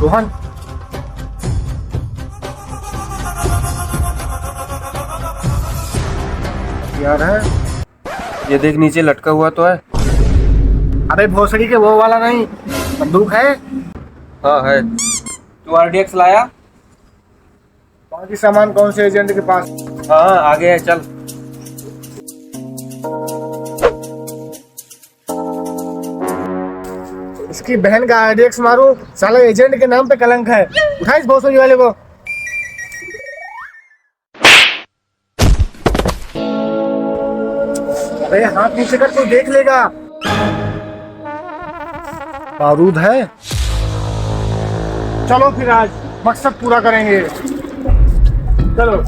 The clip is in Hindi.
रोहन, यार है। ये देख नीचे लटका हुआ तो है। अबे भोसड़ी के वो वाला नहीं, बंदूक है। हाँ है। तू आरडीएक्स लाया? बाकी सामान कौन से एजेंट के पास? हाँ आगे है, चल। इसकी बहन का आरडीएक्स मारू, साला एजेंट के नाम पे कलंक है। उठा इस भोसड़ी वाले को। अरे हाथ नीचे कर, कोई देख लेगा। बारूद है। चलो फिर आज मकसद पूरा करेंगे। चलो।